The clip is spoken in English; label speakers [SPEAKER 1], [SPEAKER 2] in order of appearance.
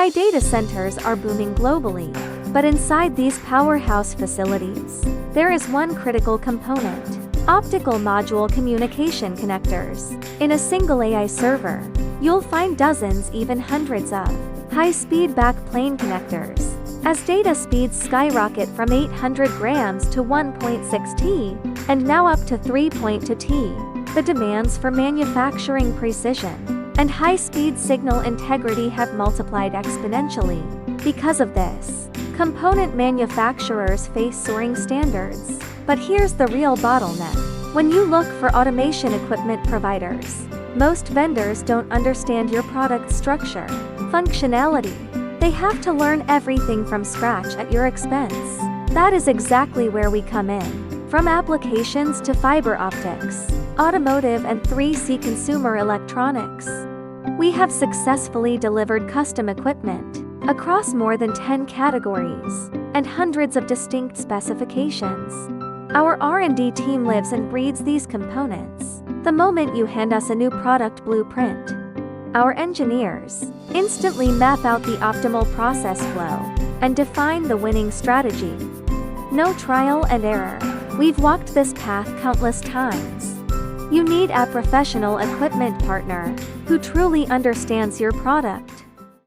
[SPEAKER 1] AI data centers are booming globally, but inside these powerhouse facilities, there is one critical component: optical module communication connectors. In a single AI server, you'll find dozens, even hundreds of high-speed backplane connectors. As data speeds skyrocket from 800 grams to 1.6 T, and now up to 3.2 T, the demands for manufacturing precision and high-speed signal integrity have multiplied exponentially. Because of this, component manufacturers face soaring standards. But here's the real bottleneck. When you look for automation equipment providers, most vendors don't understand your product structure, functionality. They have to learn everything from scratch at your expense. That is exactly where we come in. From applications to fiber optics, automotive and 3C consumer electronics, we have successfully delivered custom equipment across more than 10 categories and hundreds of distinct specifications. Our R&D team lives and breathes these components. The moment you hand us a new product blueprint, our engineers instantly map out the optimal process flow and define the winning strategy. No trial and error. We've walked this path countless times. You need a professional equipment partner who truly understands your product.